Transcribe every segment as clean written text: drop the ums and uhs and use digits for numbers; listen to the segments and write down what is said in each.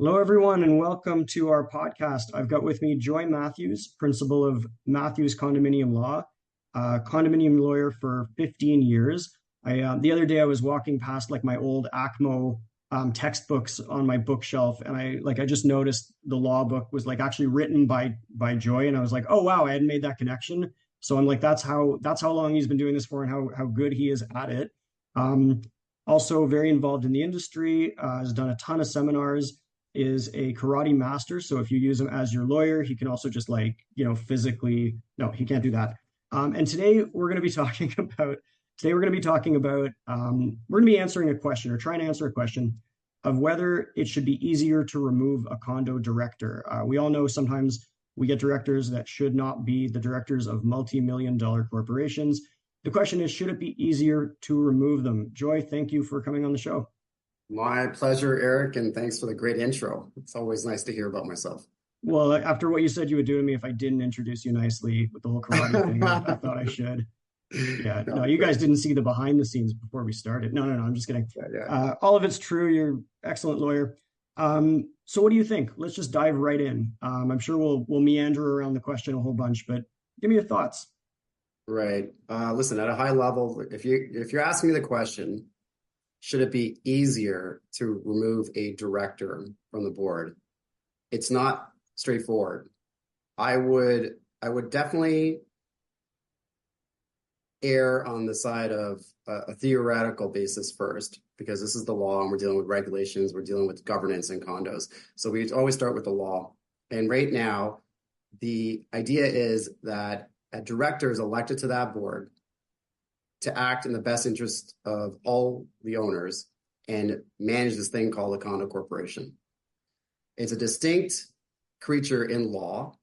Hello, everyone, and welcome to our podcast. I've got with me Joy Mathews, principal of Mathews Condominium Law, condominium lawyer for 15 years. The other day I was walking past like my old ACMO textbooks on my bookshelf, and I just noticed the law book was like actually written by Joy, and I was like, oh wow, I hadn't made that connection. So I'm like, that's how long he's been doing this for, and how good he is at it. Um, Also very involved in the industry, has done a ton of seminars, is a karate master. So if you use him as your lawyer, he can also just physically, no, he can't do that. And today we're going to be talking about, we're going to be answering a question or trying to answer a question of whether it should be easier to remove a condo director. We all know sometimes we get directors that should not be the directors of multi-million-dollar corporations. The question is, should it be easier to remove them? Joy, thank you for coming on the show. My pleasure, Eric, and thanks for the great intro. It's always nice to hear about myself. Well, after what you said you would do to me if I didn't introduce you nicely with the whole karate thing, I thought I should. Yeah, no, you guys didn't see the behind the scenes before we started. No, I'm just kidding. Yeah. All of it's true. You're an excellent lawyer. So what do you think? Let's just dive right in. I'm sure we'll meander around the question a whole bunch, but give me your thoughts. Right. Listen, at a high level, if you're asking me the question, should it be easier to remove a director from the board? It's not straightforward. I would definitely err on the side of a theoretical basis first, because this is the law and we're dealing with regulations, we're dealing with governance in condos. So we always start with the law. And right now, the idea is that a director is elected to that board to act in the best interest of all the owners and manage this thing called a condo corporation. It's a distinct creature in law.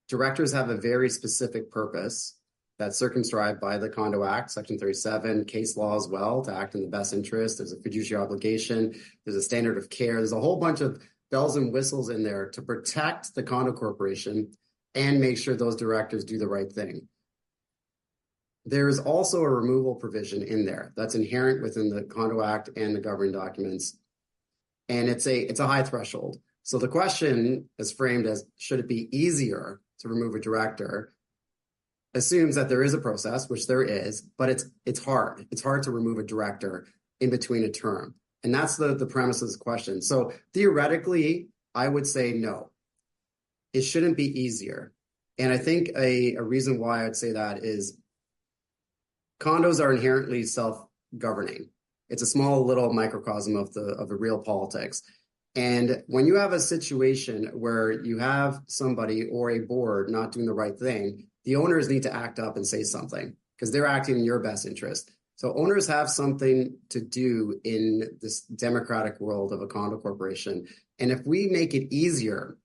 Directors have a very specific purpose that's circumscribed by the Condo Act, Section 37, case law as well, to act in the best interest. There's a fiduciary obligation. There's a standard of care. There's a whole bunch of bells and whistles in there to protect the condo corporation and make sure those directors do the right thing. There's also a removal provision in there that's inherent within the Condo Act and the governing documents. And it's a high threshold. So the question is framed as, should it be easier to remove a director? Assumes that there is a process, which there is, but it's hard. It's hard to remove a director in between a term. And that's the premise of this question. So theoretically, I would say no. It shouldn't be easier. And I think a reason why I'd say that is condos are inherently self-governing. It's a small little microcosm of the real politics. And when you have a situation where you have somebody or a board not doing the right thing, the owners need to act up and say something because they're acting in your best interest. So owners have something to do in this democratic world of a condo corporation. And if we make it easier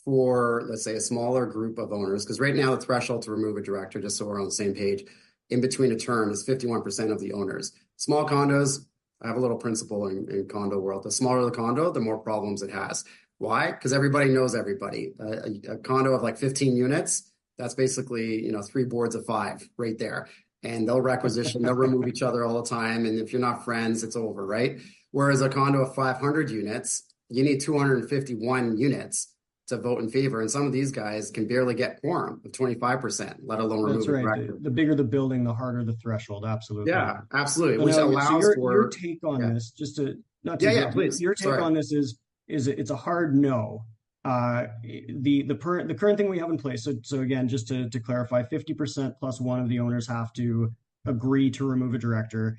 for, let's say, a smaller group of owners, because right now the threshold to remove a director, just so we're on the same page, in between a term is 51% of the owners. Small condos, I have a little principle in condo world. The smaller the condo, the more problems it has. Why? Because everybody knows everybody. A condo of like 15 units, that's basically 3 boards of 5 right there. And they'll requisition, they'll remove each other all the time. And if you're not friends, it's over, right? Whereas a condo of 500 units, you need 251 units to vote in favor. And some of these guys can barely get quorum of 25%, let alone remove a director. The bigger the building, the harder the threshold. Absolutely. Yeah, absolutely. Which allows for your take on this, just to not to please. Your take on this is it's a hard no. The current thing we have in place. So again, just to clarify, 50% plus one of the owners have to agree to remove a director.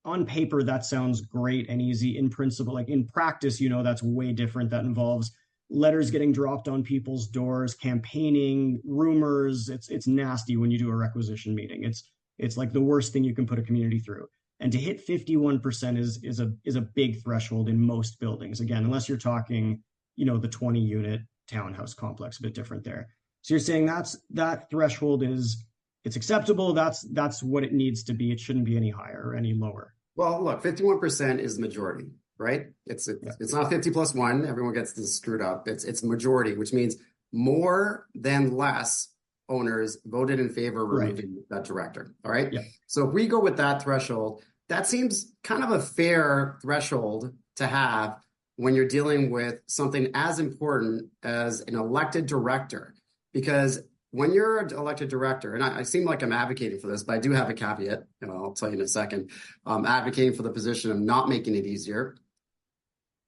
On paper, that sounds great and easy. In principle, like in practice, that's way different. That involves letters getting dropped on people's doors, campaigning, rumors. It's nasty when you do a requisition meeting. It's like the worst thing you can put a community through. And to hit 51% is a big threshold in most buildings. Again, unless you're talking, the 20-unit townhouse complex, a bit different there. So you're saying that threshold it's acceptable. That's what it needs to be. It shouldn't be any higher or any lower. Well, look, 51% is the majority. Right? It's not 50 plus 1. Everyone gets this screwed up. It's majority, which means more than less owners voted in favor of removing that director. All right. Yeah. So if we go with that threshold, that seems kind of a fair threshold to have when you're dealing with something as important as an elected director. Because when you're an elected director, and I seem like I'm advocating for this, but I do have a caveat, I'll tell you in a second, advocating for the position of not making it easier.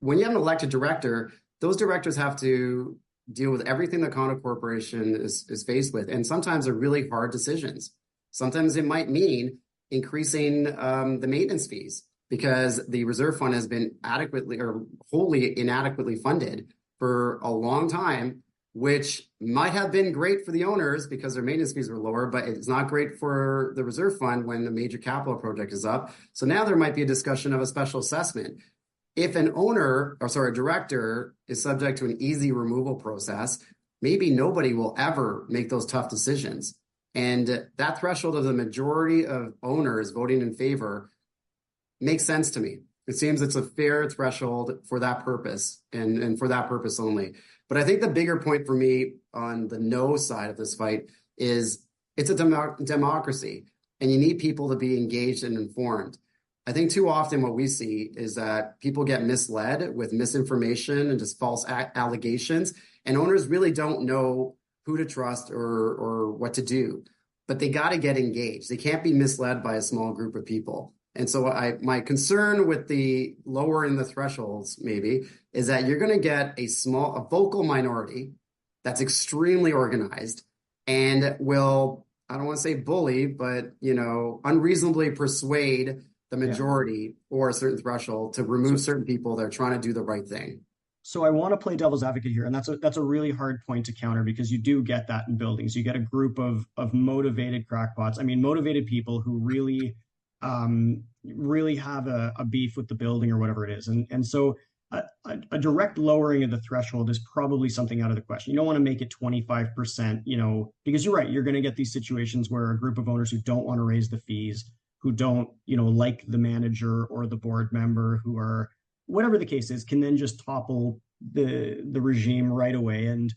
When you have an elected director, those directors have to deal with everything the condo corporation is faced with. And sometimes they're really hard decisions. Sometimes it might mean increasing the maintenance fees because the reserve fund has been adequately or wholly inadequately funded for a long time, which might have been great for the owners because their maintenance fees were lower, but it's not great for the reserve fund when the major capital project is up. So now there might be a discussion of a special assessment. If an a director is subject to an easy removal process, maybe nobody will ever make those tough decisions. And that threshold of the majority of owners voting in favor makes sense to me. It seems it's a fair threshold for that purpose and for that purpose only. But I think the bigger point for me on the no side of this fight is it's a democracy, and you need people to be engaged and informed. I think too often what we see is that people get misled with misinformation and just false allegations, and owners really don't know who to trust or what to do. But they got to get engaged. They can't be misled by a small group of people. And so my concern with the lowering the thresholds maybe is that you're going to get a vocal minority that's extremely organized and will, I don't want to say bully, but, unreasonably persuade the majority or a certain threshold to remove certain people that are trying to do the right thing. So I want to play devil's advocate here, and that's a really hard point to counter because you do get that in buildings. You get a group of motivated crackpots. I mean, motivated people who really have a beef with the building or whatever it is. And so a direct lowering of the threshold is probably something out of the question. You don't want to make it 25%, because you're right. You're going to get these situations where a group of owners who don't want to raise the fees, who don't, like the manager or the board member, who are, whatever the case is, can then just topple the regime right away. And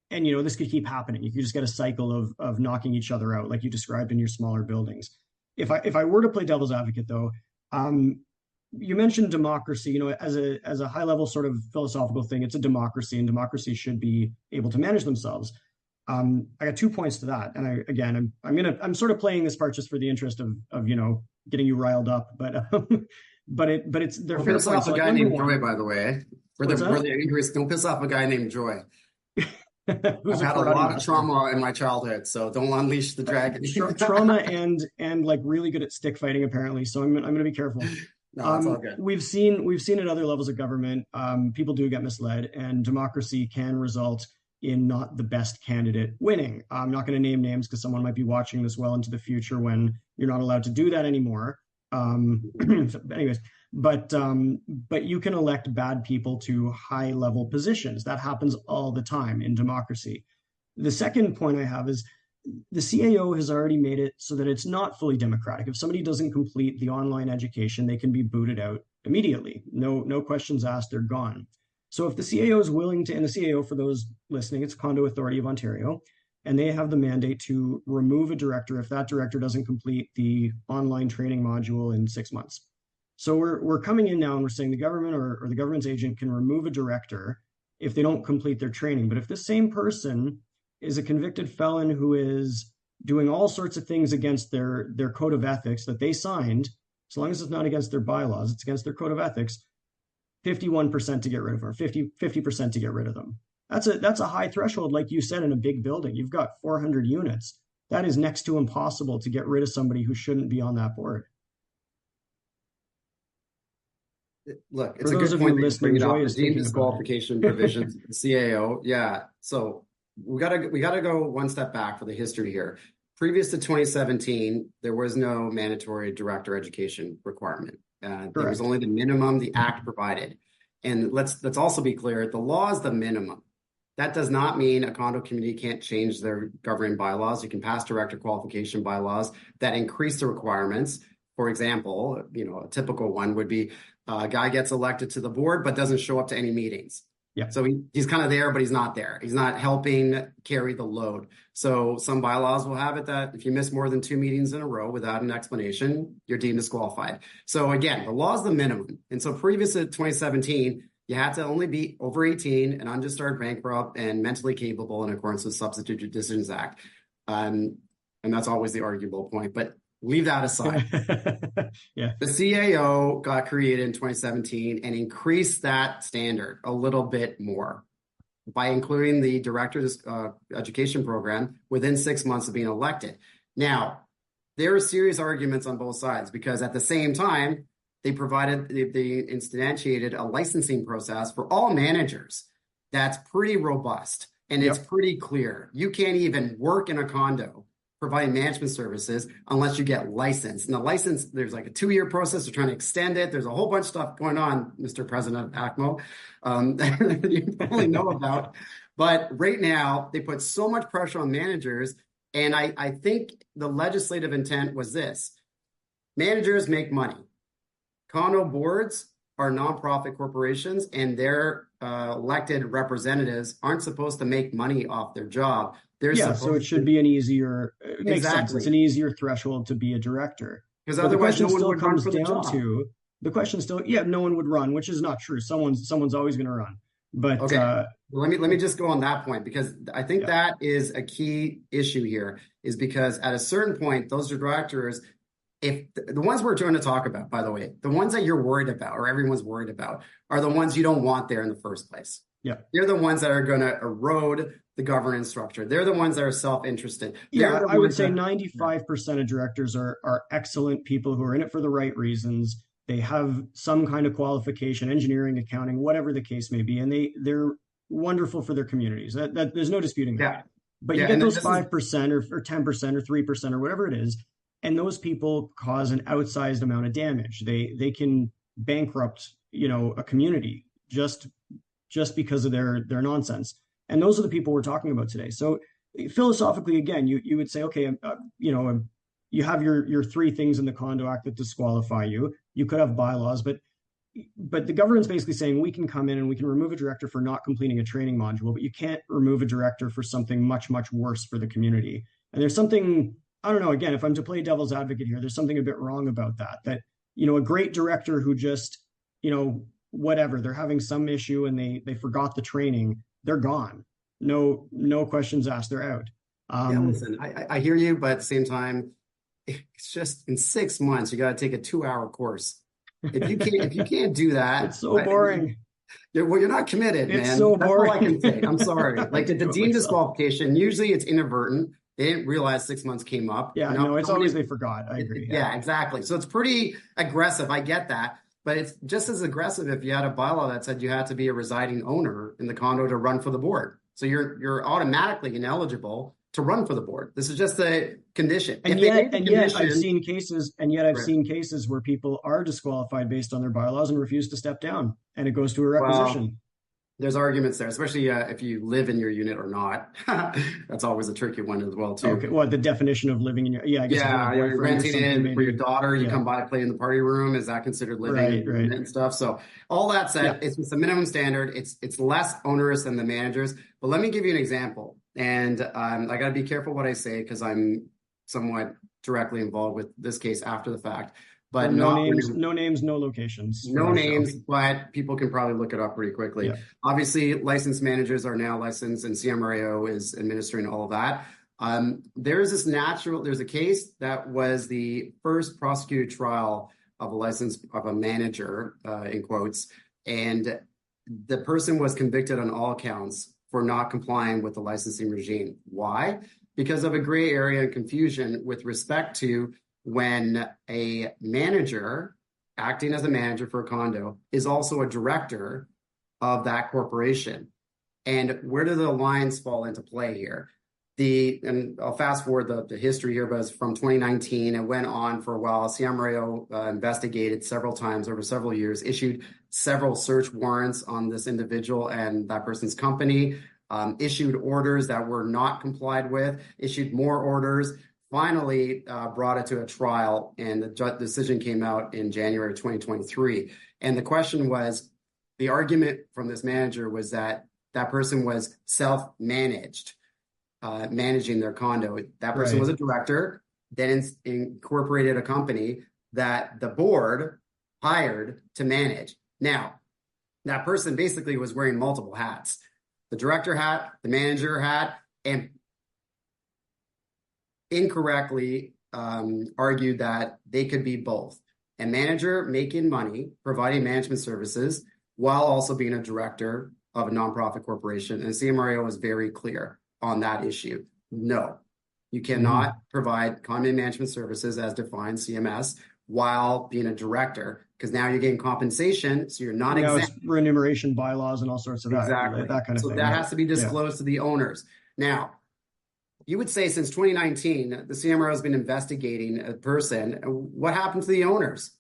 this could keep happening. You could just get a cycle of knocking each other out, like you described in your smaller buildings. If I were to play devil's advocate, though, you mentioned democracy. As a high level sort of philosophical thing, it's a democracy, and democracy should be able to manage themselves. I got 2 points to that, and I'm sort of playing this part just for the interest of getting you riled up, but it's they're fair piss off points. a guy named Joy, by the way. We're the angry. Don't piss off a guy named Joy. I've had a lot of trauma in my childhood, so don't unleash the dragon. Trauma and like really good at stick fighting apparently. So I'm going to be careful. No, it's all good. We've seen at other levels of government, people do get misled, and democracy can result in not the best candidate winning. I'm not going to name names because someone might be watching this well into the future when you're not allowed to do that anymore. Anyways, but you can elect bad people to high level positions. That happens all the time in democracy. The second point I have is the CAO has already made it so that it's not fully democratic. If somebody doesn't complete the online education, they can be booted out immediately. No questions asked, they're gone. So if the CAO is willing to, and the CAO, for those listening, it's Condo Authority of Ontario, and they have the mandate to remove a director if that director doesn't complete the online training module in 6 months. So we're coming in now and we're saying the government or the government's agent can remove a director if they don't complete their training. But if the same person is a convicted felon who is doing all sorts of things against their code of ethics that they signed, as long as it's not against their bylaws, it's against their code of ethics, 51% to get rid of them, 50% to get rid of them. That's a high threshold, like you said, in a big building. You've got 400 units. That is next to impossible to get rid of somebody who shouldn't be on that board. Look, it's a good point that you bring up the deemed disqualification provisions, the CAO. Yeah, so we gotta go one step back for the history here. Previous to 2017, there was no mandatory director education requirement. There was only the minimum the Act provided. And let's also be clear, the law is the minimum. That does not mean a condo community can't change their governing bylaws. You can pass director qualification bylaws that increase the requirements. For example, a typical one would be a guy gets elected to the board but doesn't show up to any meetings. Yeah. So he's kind of there, but he's not there. He's not helping carry the load. So some bylaws will have it that if you miss more than 2 meetings in a row without an explanation, you're deemed disqualified. So again, the law is the minimum. And so previous to 2017, You had to only be over 18 and undischarged bankrupt and mentally capable in accordance with Substitute Decisions Act. And that's always the arguable point, but leave that aside. Yeah. The CAO got created in 2017 and increased that standard a little bit more by including the director's education program within 6 months of being elected. Now, there are serious arguments on both sides because at the same time, they instantiated a licensing process for all managers that's pretty robust and it's pretty clear. You can't even work in a condo providing management services unless you get licensed. And the license, there's like a 2-year process. They're trying to extend it. There's a whole bunch of stuff going on, Mr. President of ACMO, that you probably know about. But right now, they put so much pressure on managers. And I think the legislative intent was this. Managers make money. Condo boards are nonprofit corporations, and their elected representatives aren't supposed to make money off their job. So it should be an easier, it makes sense. It's an easier threshold to be a director. Because otherwise, no one would run for the down job. to the question still, no one would run, which is not true. Someone's always going to run. But let me just go on that point, because I think that is a key issue here, is because at a certain point, those directors, if the ones we're trying to talk about, by the way, the ones that you're worried about or everyone's worried about are the ones you don't want there in the first place. Yeah. They're the ones that are going to erode the governance structure. They're the ones that are self-interested. I would say 95% of directors are excellent people who are in it for the right reasons. They have some kind of qualification, engineering, accounting, whatever the case may be, and they're wonderful for their communities. That there's no disputing that. But you get those 5% or 10% or 3% or whatever it is, and those people cause an outsized amount of damage. They can bankrupt, a community just because of their nonsense. And those are the people we're talking about today. So philosophically, again, you would say, okay, you have your 3 things in the Condo Act that disqualify you. You could have bylaws, but the government's basically saying we can come in and we can remove a director for not completing a training module, but you can't remove a director for something much, much worse for the community. And there's something, I don't know, again, if I'm to play devil's advocate here, there's something a bit wrong about that, a great director who just, whatever, they're having some issue and they forgot the training, they're gone. No questions asked, they're out. Listen, I hear you, but at the same time, it's just in 6 months, you got to take a 2-hour course. If you can't do that, it's so boring. You're not committed, man. It's so boring. That's all I can say. I'm sorry. Like the deemed disqualification, usually it's inadvertent. They didn't realize 6 months came up. It's always they forgot. I agree. Yeah, exactly. So it's pretty aggressive. I get that. But it's just as aggressive if you had a bylaw that said you had to be a residing owner in the condo to run for the board. So you're automatically ineligible to run for the board. This is just a condition. And yet I've seen cases where people are disqualified based on their bylaws and refuse to step down, and it goes to a requisition. Well, there's arguments there, especially if you live in your unit or not. That's always a tricky one as well, too. Okay, well, the definition of living in your you're renting in for your daughter. You come by, play in the party room. Is that considered living in your unit and stuff? So all that said, it's the minimum standard. It's less onerous than the managers. But let me give you an example. And I got to be careful what I say because I'm somewhat directly involved with this case after the fact. But no names, no locations. No names, but people can probably look it up pretty quickly. Yeah. Obviously, licensed managers are now licensed, and CMRAO is administering all of that. There's a case that was the first prosecuted trial of a manager, in quotes, and the person was convicted on all counts for not complying with the licensing regime. Why? Because of a gray area and confusion with respect to when a manager acting as a manager for a condo is also a director of that corporation. And where do the lines fall into play here? And I'll fast forward the history here, but it's from 2019. It went on for a while. CMRAO investigated several times over several years, issued several search warrants on this individual and that person's company, issued orders that were not complied with, issued more orders, finally brought it to a trial, and the decision came out in January 2023. And the question was, the argument from this manager was that that person was self-managed, managing their condo. That person was a director, then incorporated a company that the board hired to manage. Now, that person basically was wearing multiple hats, the director hat, the manager hat, and incorrectly argued that they could be both a manager making money, providing management services, while also being a director of a nonprofit corporation. And CMRO was very clear on that issue. No, you cannot provide condominium management services as defined CMS while being a director, because now you're getting compensation, so you're not exempt. It's remuneration bylaws and all sorts of that kind of so thing. That has to be disclosed to the owners. Now, you would say since 2019, the CMRO has been investigating a person. What happened to the owners?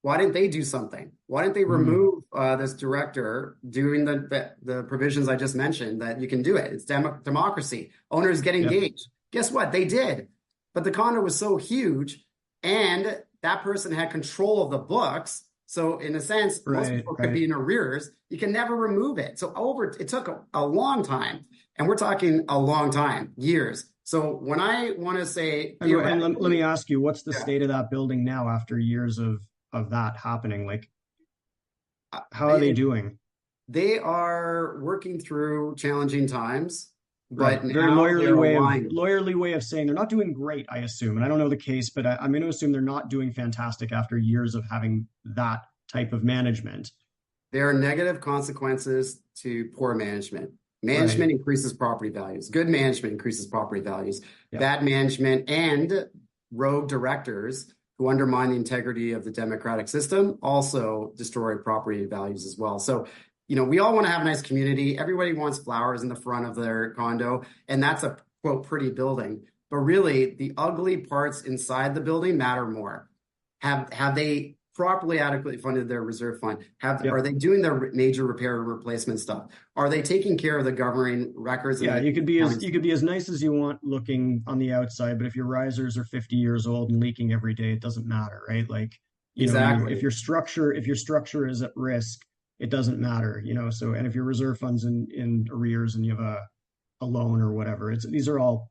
Why didn't they do something? Why didn't they remove this director doing the provisions I just mentioned that you can do it? It's democracy. Owners get engaged. Guess what? They did. But the condo was so huge, and that person had control of the books. So in a sense, most people could be in arrears. You can never remove it. So it took a long time. And we're talking a long time, years. So when I want to say... And let me ask you, what's the state of that building now after years of that happening? Like, how are they doing? They are working through challenging times, but very lawyerly way of saying they're not doing great, I assume. And I don't know the case, but I'm going to assume they're not doing fantastic after years of having that type of management. There are negative consequences to poor management. Management increases property values. Good management increases property values. Bad management and rogue directors who undermine the integrity of the democratic system also destroy property values as well. So, we all want to have a nice community. Everybody wants flowers in the front of their condo, and that's a, quote, pretty building. But really, the ugly parts inside the building matter more. Have they properly adequately funded their reserve fund? Are they doing their major repair and replacement stuff? Are they taking care of the governing records? You could be as nice as you want looking on the outside, but if your risers are 50 years old and leaking every day, it doesn't matter, right? Like, if your structure is at risk, it doesn't matter, So, and if your reserve fund's in arrears and you have a loan or whatever, these are all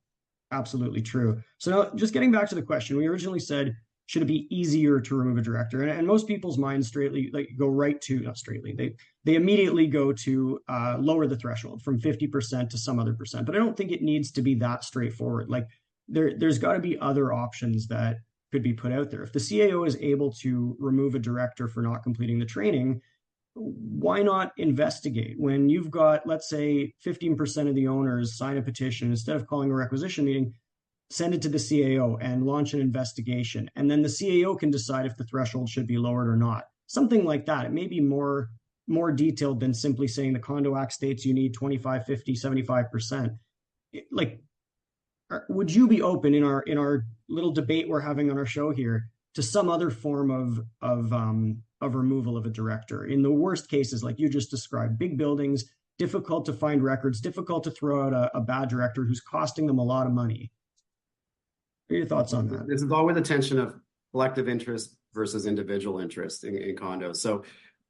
absolutely true. So now, just getting back to the question, we originally said, should it be easier to remove a director? And most people's minds they immediately go to lower the threshold from 50% to some other percent. But I don't think it needs to be that straightforward. Like there's got to be other options that could be put out there. If the CAO is able to remove a director for not completing the training, why not investigate? When you've got, let's say, 15% of the owners sign a petition, instead of calling a requisition meeting, send it to the CAO and launch an investigation. And then the CAO can decide if the threshold should be lowered or not. Something like that. It may be more detailed than simply saying the Condo Act states you need 25, 50, 75%. Would you be open in our little debate we're having on our show here to some other form of removal of a director? In the worst cases, like you just described, big buildings, difficult to find records, difficult to throw out a bad director who's costing them a lot of money. What are your thoughts on that? This is always the tension of collective interest versus individual interest in condos. So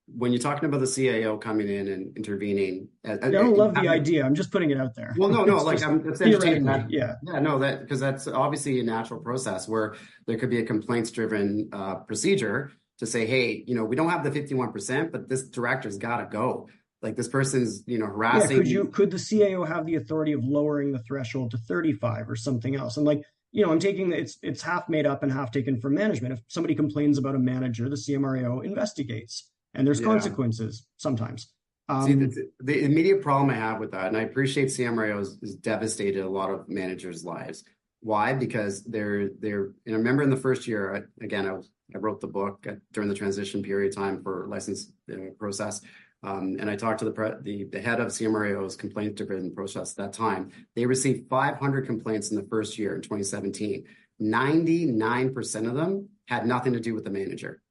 when you're talking about the CAO coming in and intervening, I don't love the idea. I'm just putting it out there. Well, no, I'm entertaining that. Because that's obviously a natural process where there could be a complaints-driven procedure to say, hey, we don't have the 51%, but this director's got to go. Like this person's, harassing. Could the CAO have the authority of lowering the threshold to 35 or something else? And I'm taking it's half made up and half taken from management. If somebody complains about a manager, the CMRO investigates, and there's consequences sometimes. The immediate problem I have with that, and I appreciate CMRO has devastated a lot of managers' lives. Why? Because they're. And I remember in the first year, I wrote the book during the transition period time for license process. And I talked to the head of CMRO's complaint-driven process at that time. They received 500 complaints in the first year in 2017. 99% of them had nothing to do with the manager.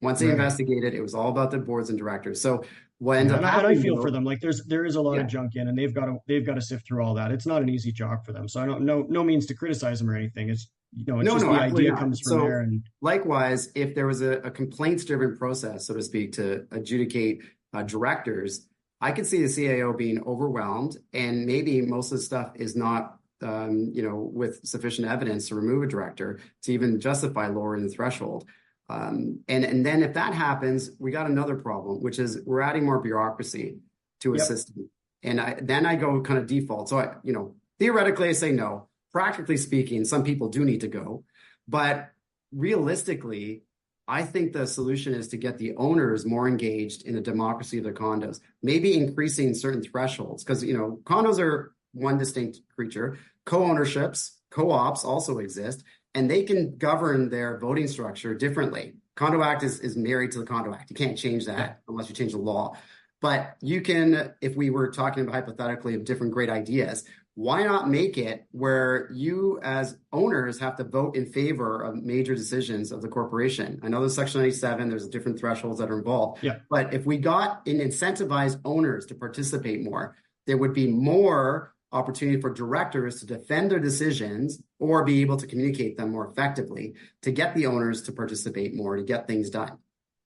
Once they investigated, it was all about the boards and directors. So what ends up happening, and I feel for them. Like there is a lot of junk in, and they've got to sift through all that. It's not an easy job for them. So I don't no means to criticize them or anything. It's the idea comes from there. And likewise, if there was a complaints-driven process, so to speak, to adjudicate directors, I could see the CAO being overwhelmed, and maybe most of the stuff is not, with sufficient evidence to remove a director to even justify lowering the threshold. And then if that happens, we got another problem, which is we're adding more bureaucracy to a Yep. system. And then I go kind of default. So theoretically I say no. Practically speaking, some people do need to go. But realistically, I think the solution is to get the owners more engaged in the democracy of their condos, maybe increasing certain thresholds, because condos are one distinct creature. Co-ownerships, co-ops also exist, and they can govern their voting structure differently. Condo Act is married to the Condo Act. You can't change that unless you change the law. But you can, if we were talking about hypothetically of different great ideas, why not make it where you as owners have to vote in favor of major decisions of the corporation? I know there's Section 97, there's different thresholds that are involved. Yeah. But if we got and incentivized owners to participate more, there would be more opportunity for directors to defend their decisions or be able to communicate them more effectively to get the owners to participate more, to get things done.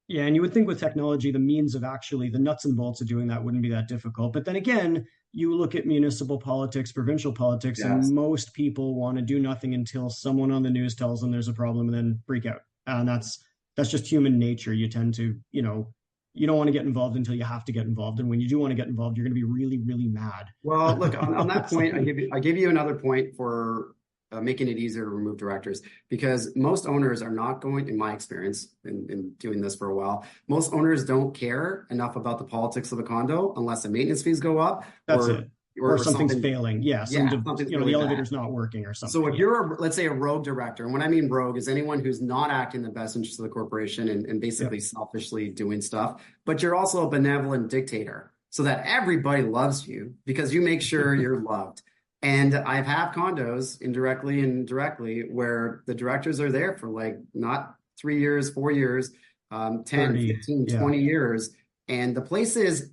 Yeah, and you would think with technology, the means of actually the nuts and bolts of doing that wouldn't be that difficult. But then again, you look at municipal politics, provincial politics, and most people want to do nothing until someone on the news tells them there's a problem and then freak out. And that's just human nature. You tend to, you don't want to get involved until you have to get involved. And when you do want to get involved, you're going to be really, really mad. Well, look, on that point, I give you another point for making it easier to remove directors, because most owners are not going, in my experience, in doing this for a while, most owners don't care enough about the politics of the condo unless the maintenance fees go up. That's it. Or something's failing. Yeah, something's the elevator's not working or something. So if you're, let's say, a rogue director, and when I mean rogue is anyone who's not acting in the best interest of the corporation and basically selfishly doing stuff, but you're also a benevolent dictator so that everybody loves you because you make sure you're loved. And I've had condos indirectly and directly where the directors are there for like not 3 years, 4 years, 10, 30, 15, 20 years. And the place is,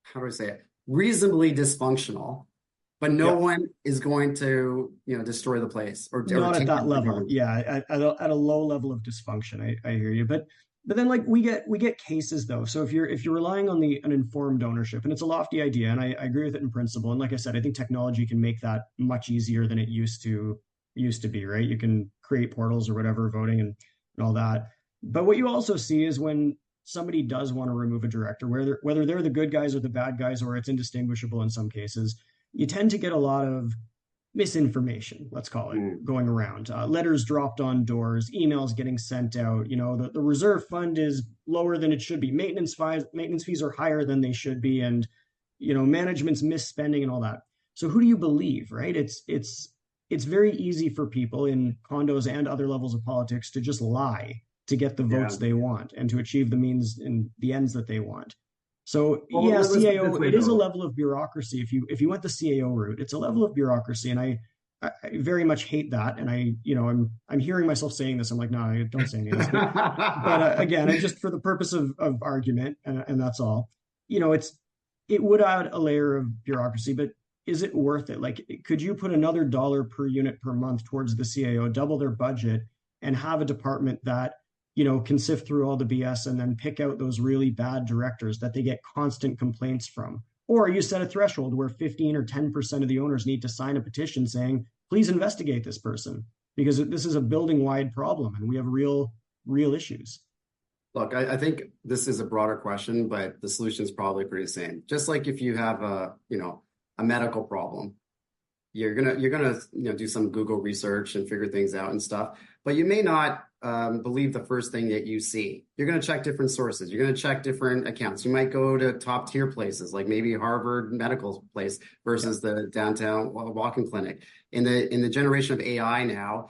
how do I say it, reasonably dysfunctional, but no one is going to, destroy the place or not at that level. Yeah, at a low level of dysfunction. I hear you. But then, like, we get cases though. So if you're relying on an informed ownership, and it's a lofty idea, and I agree with it in principle. And like I said, I think technology can make that much easier than it used to be. Right? You can create portals or whatever, voting and all that. But what you also see is when somebody does want to remove a director, whether they're the good guys or the bad guys, or it's indistinguishable in some cases, you tend to get a lot of misinformation, let's call it, going around. Letters dropped on doors, emails getting sent out. The reserve fund is lower than it should be. Maintenance fees are higher than they should be, and management's misspending and all that. So who do you believe, right? It's very easy for people in condos and other levels of politics to just lie to get the votes they want and to achieve the means and the ends that they want. So CAO, it is a level of bureaucracy. If you went the CAO route, it's a level of bureaucracy, and I very much hate that. And I'm hearing myself saying this. I'm like, no, I don't say any of this. But again, just for the purpose of argument, and that's all. It would add a layer of bureaucracy, but is it worth it? Like, could you put another $1 per unit per month towards the CAO, double their budget, and have a department that can sift through all the BS and then pick out those really bad directors that they get constant complaints from? Or you set a threshold where 15 or 10% of the owners need to sign a petition saying, please investigate this person, because this is a building-wide problem and we have real issues. Look, I think this is a broader question, but the solution is probably pretty the same. Just like if you have a medical problem, you're gonna do some Google research and figure things out and stuff, but you may not believe the first thing that you see. You're going to check different sources. You're going to check different accounts. You might go to top tier places like maybe Harvard Medical Place versus the downtown walk-in clinic. In the generation of AI now,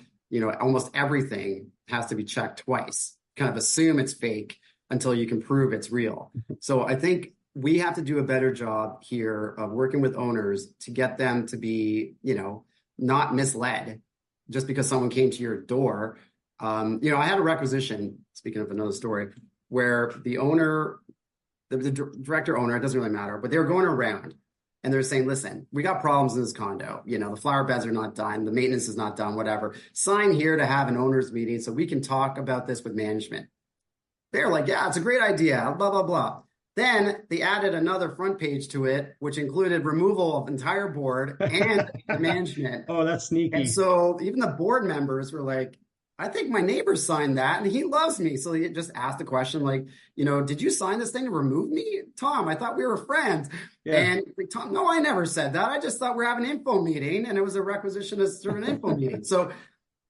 almost everything has to be checked twice. Kind of assume it's fake until you can prove it's real. So I think we have to do a better job here of working with owners to get them to be, not misled just because someone came to your door. I had a requisition, speaking of another story, where the owner, the director owner, it doesn't really matter, but they were going around and they're saying, listen, we got problems in this condo. The flower beds are not done. The maintenance is not done, whatever. Sign here to have an owner's meeting so we can talk about this with management. They're like, yeah, it's a great idea, blah, blah, blah. Then they added another front page to it, which included removal of entire board and management. Oh, that's sneaky. And so even the board members were like, I think my neighbor signed that and he loves me. So he just asked the question, like, did you sign this thing to remove me? Tom, I thought we were friends. Yeah, And like, Tom, no, I never said that. I just thought we're having an info meeting and it was a requisition to serve an info meeting. So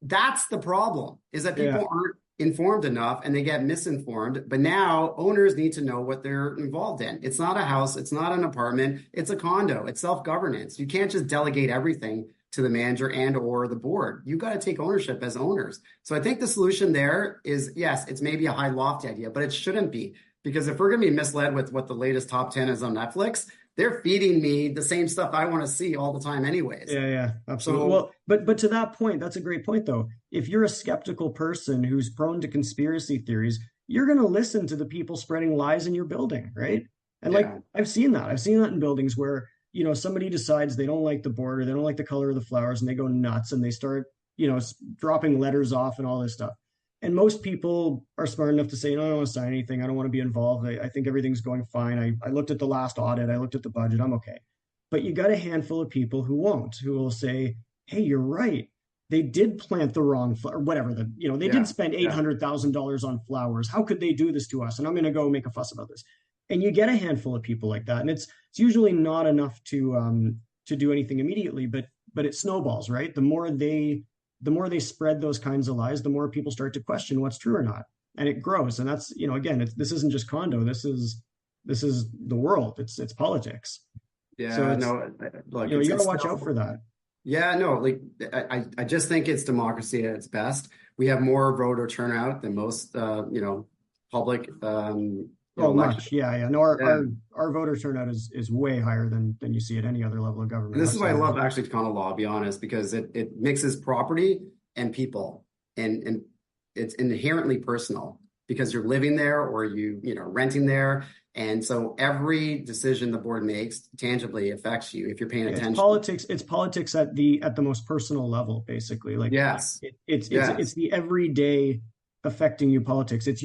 that's the problem, is that yeah, people aren't informed enough and they get misinformed. But now owners need to know what they're involved in. It's not a house, it's not an apartment, it's a condo, it's self-governance. You can't just delegate everything to the manager and or the board. You got to take ownership as owners. So I think the solution there is, yes, it's maybe a high lofty idea, but it shouldn't be. Because if we're going to be misled with what the latest top 10 is on Netflix, they're feeding me the same stuff I want to see all the time anyways. yeah, absolutely. Well, but to that point, that's a great point though. If you're a skeptical person who's prone to conspiracy theories, you're going to listen to the people spreading lies in your building, right? And like Yeah. I've seen that. I've seen that in buildings where, somebody decides they don't like the board or they don't like the color of the flowers and they go nuts and they start, dropping letters off and all this stuff. And most people are smart enough to say, no, I don't want to sign anything. I don't want to be involved. I think everything's going fine. I looked at the last audit. I looked at the budget. I'm okay. But you got a handful of people who won't, who will say, hey, you're right. They did plant the wrong flower, or whatever. They did spend $800,000 on flowers. How could they do this to us? And I'm going to go make a fuss about this. And you get a handful of people like that. And it's usually not enough to do anything immediately, but it snowballs, right? The more they spread those kinds of lies, the more people start to question what's true or not, and it grows. And that's again, this isn't just condo. This is the world. It's politics. Yeah, So no, look, you got to it's watch still, out for that. yeah, no, like I just think it's democracy at its best. We have more voter turnout than most, public, Oh, elections. much. Yeah. No, Yeah. our voter turnout is way higher than you see at any other level of And government. this is That's why I all. love actually condo law, I'll be honest, because it mixes property and people, and it's inherently personal because you're living there or renting there, and so every decision the board makes tangibly affects you if you're paying Yeah, it's attention. politics. It's politics at the most personal level, basically. Like Yes, it's yes, the everyday affecting you politics. It's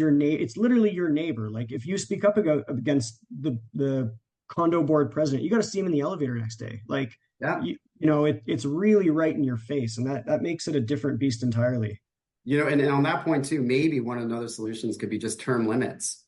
literally your neighbor. Like if you speak up against the condo board president, you got to see him in the elevator next day. Like yeah. it's really right in your face, and that makes it a different beast entirely. And on that point too, maybe one of the other solutions could be just term limits,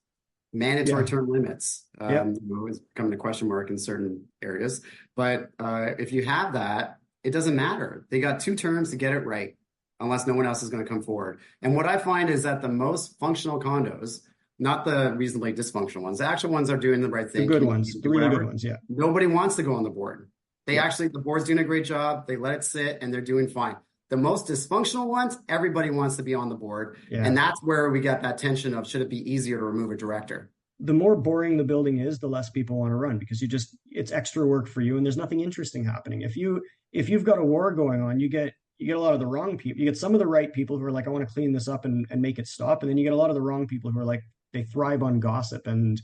mandatory Yeah. term limits. Yep. It's becoming a question mark in certain areas. But if you have that, it doesn't matter. They got 2 terms to get it right, unless no one else is going to come forward. And what I find is that the most functional condos, not the reasonably dysfunctional ones, the actual ones are doing the right The thing. good ones, the really good ones. Yeah. Nobody wants to go on the board. Yeah. The board's doing a great job. They let it sit and they're doing fine. The most dysfunctional ones, everybody wants to be on the board. Yeah. And that's where we get that tension of, should it be easier to remove a director? The more boring the building is, the less people want to run because it's extra work for you and there's nothing interesting happening. If you've got a war going on, you get a lot of the wrong people. You get some of the right people who are like, I want to clean this up and make it stop. And then you get a lot of the wrong people who are like, they thrive on gossip and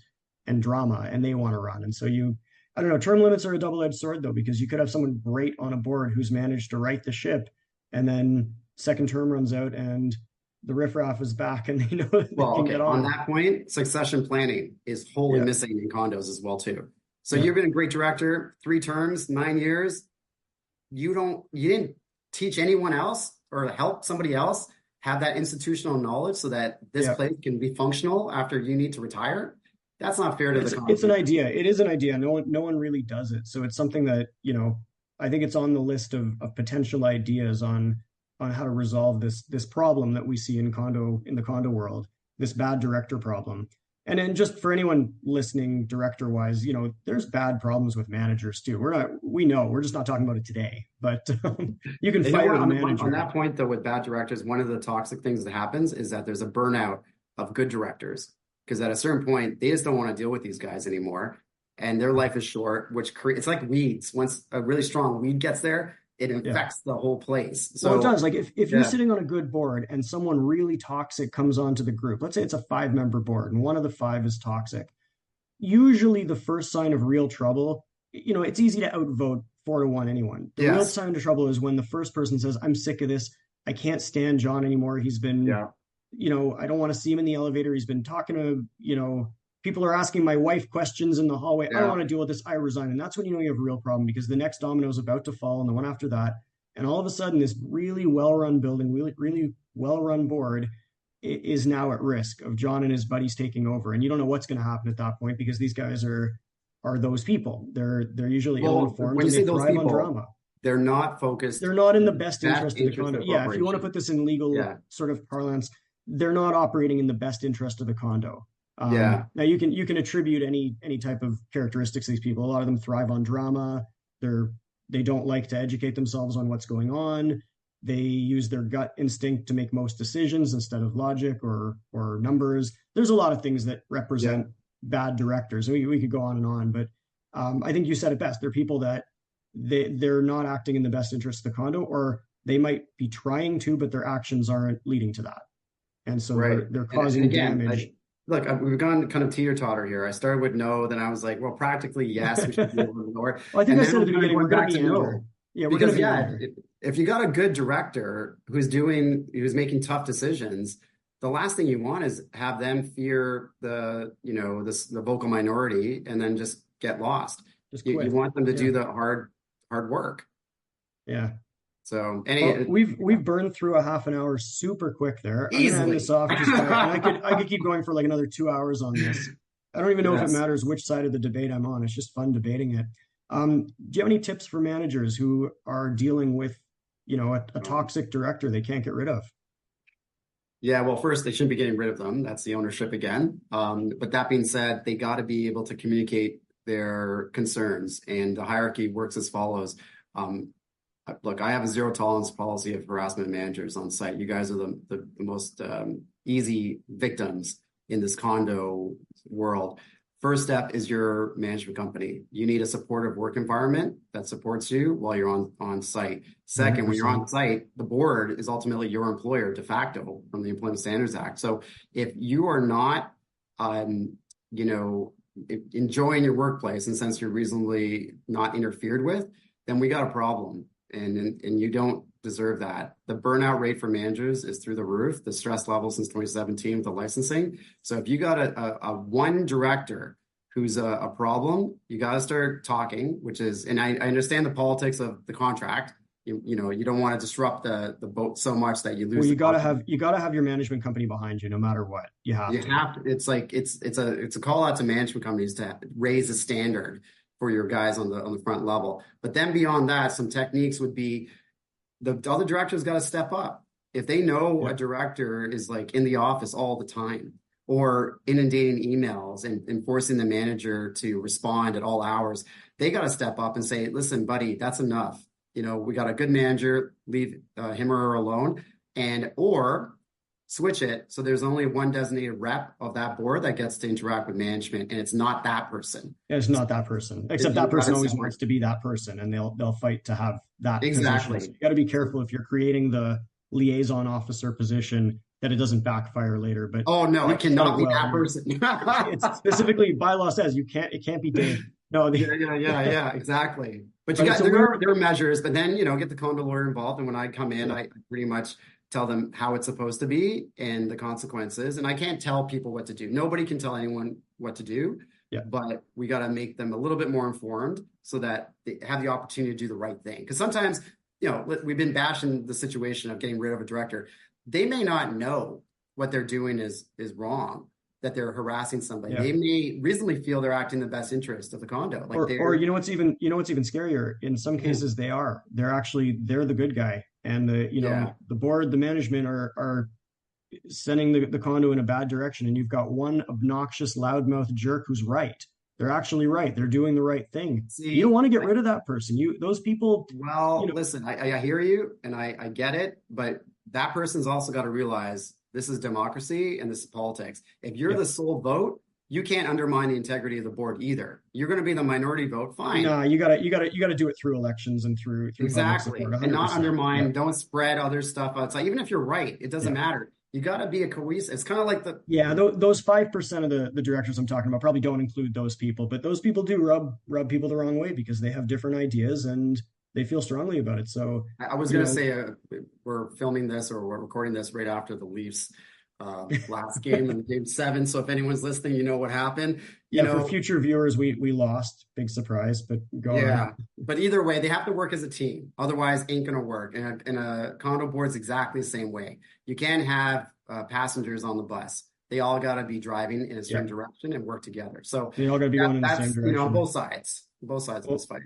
drama and they want to run. And so I don't know, term limits are a double-edged sword though, because you could have someone great on a board who's managed to right the ship and then second term runs out and the riffraff is back and they know that they can get on on. that point, succession planning is wholly missing in condos as well too. So you've been a great director, 3 terms, 9 years. You didn't teach anyone else or help somebody else have that institutional knowledge so that this place can be functional after you need to retire. That's not fair to the condo. It's an idea. It is an idea. No one really does it. So it's something that, I think it's on the list of potential ideas on how to resolve this problem that we see in the condo world, this bad director problem. And then just for anyone listening director wise, there's bad problems with managers too. We're just not talking about it today, but you can fire the manager. On that point though, with bad directors, one of the toxic things that happens is that there's a burnout of good directors, because at a certain point, they just don't want to deal with these guys anymore. And their life is short, it's like weeds. Once a really strong weed gets there, it infects the whole place. So it does. Like if you're sitting on a good board and someone really toxic comes onto the group, let's say it's a 5-member board and one of the 5 is toxic. Usually the first sign of real trouble, it's easy to outvote 4-1 anyone. The real sign of trouble is when the first person says, I'm sick of this. I can't stand John anymore. He's been, I don't want to see him in the elevator. He's been talking to, people are asking my wife questions in the hallway. I don't want to deal with this. I resign. And that's when you know you have a real problem, because the next domino is about to fall and the one after that. And all of a sudden, this really well-run building, really, really well-run board is now at risk of John and his buddies taking over, and you don't know what's going to happen at that point because these guys are those people. They're usually ill-informed when you and say they those thrive on people, drama. they're not focused. They're not in the best interest of the interest condo. of Yeah, if you want to corporation. put this in legal sort of parlance, they're not operating in the best interest of the condo. Now you can attribute any type of characteristics to these people. A lot of them thrive on drama. They don't like to educate themselves on what's going on. They use their gut instinct to make most decisions instead of logic or numbers. There's a lot of things that represent bad directors. We could go on, but I think you said it best. They're people that they're not acting in the best interest of the condo, or they might be trying to, but their actions aren't leading to that. And so they're causing damage. Look, we've gone kind of teeter-totter here. I started with no, then I was like, well, practically yes, we should be able to lower. Well, I think I said at the beginning, we're going to be no. Yeah, because if you got a good director who's making tough decisions, the last thing you want is have them fear the vocal minority and then just get lost. You want them to do the hard work. Yeah. So we've burned through a half an hour super quick there. I'm gonna end this off I could keep going for like another 2 hours on this. I don't even know if it matters which side of the debate I'm on. It's just fun debating it. Do you have any tips for managers who are dealing with, a toxic director they can't get rid of? Yeah, well, first, they shouldn't be getting rid of them. That's the ownership again. But that being said, they got to be able to communicate their concerns, and the hierarchy works as follows. Look, I have a zero tolerance policy of harassment managers on site. You guys are the most easy victims in this condo world. First step is your management company. You need a supportive work environment that supports you while you're on site. Second, 100%. When you're on site, the board is ultimately your employer de facto from the Employment Standards Act. So if you are not, enjoying your workplace, and since you're reasonably not interfered with, then we got a problem. And you don't deserve that. The burnout rate for managers is through the roof, the stress level since 2017 with the licensing. So if you got a one director who's a problem, you got to start talking, and I understand the politics of the contract. You don't want to disrupt the boat so much that you lose. Well, you got to have your management company behind you no matter what. You have to. It's like it's a call out to management companies to raise the standard for your guys on the front level. But then beyond that, some techniques would be the other directors got to step up. If they know a director is like in the office all the time or inundating emails and forcing the manager to respond at all hours, they got to step up and say, listen, buddy, that's enough. We got a good manager, leave him or her alone, or switch it so there's only one designated rep of that board that gets to interact with management, and it's not that person. It's not that person, except that person always wants to be that person, and they'll fight to have that exactly position. So you got to be careful if you're creating the liaison officer position that it doesn't backfire later. But oh no, it cannot be that person. It's specifically bylaw says it can't be Dave. No, yeah, exactly. But there are measures, but then get the condo lawyer involved, and when I come in, I pretty much tell them how it's supposed to be and the consequences. And I can't tell people what to do. Nobody can tell anyone what to do, but we got to make them a little bit more informed so that they have the opportunity to do the right thing. Because sometimes, we've been bashing the situation of getting rid of a director. They may not know what they're doing is wrong, that they're harassing somebody. They may reasonably feel they're acting in the best interest of the condo. Or what's even scarier? In some cases, they're the good guy. And the board, the management are sending the condo in a bad direction. And you've got one obnoxious, loudmouth jerk who's right. They're actually right. They're doing the right thing. See, you don't want to get rid of that person. Those people. Well, listen, I hear you and I get it. But that person's also got to realize this is democracy and this is politics. If you're the sole vote, you can't undermine the integrity of the board either. You're going to be the minority vote. Fine. No, you got to do it through elections and through exactly, and not undermine. Yeah. Don't spread other stuff outside. Even if you're right, it doesn't matter. You got to be a cohesive. It's kind of like those 5% of the directors I'm talking about probably don't include those people, but those people do rub people the wrong way because they have different ideas and they feel strongly about it. So I was going to say we're filming this or we're recording this right after the Leafs last game in game 7. So if anyone's listening, you know what happened. For future viewers, we lost. Big surprise, but go on. But either way, they have to work as a team. Otherwise, ain't gonna work. And a condo board's exactly the same way. You can't have passengers on the bus. They all got to be driving in a certain direction and work together. So they all got to be going in the same direction. Both sides of this fight.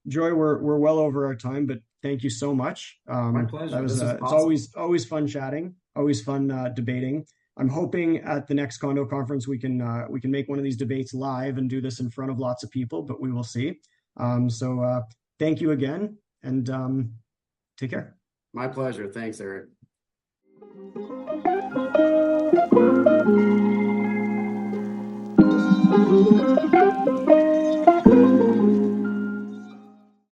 Joy, we're well over our time, but thank you so much. My pleasure. It's always fun chatting, always fun debating. I'm hoping at the next condo conference we can make one of these debates live and do this in front of lots of people, but we will see. So thank you again, and take care. My pleasure. Thanks, Eric. Thank you.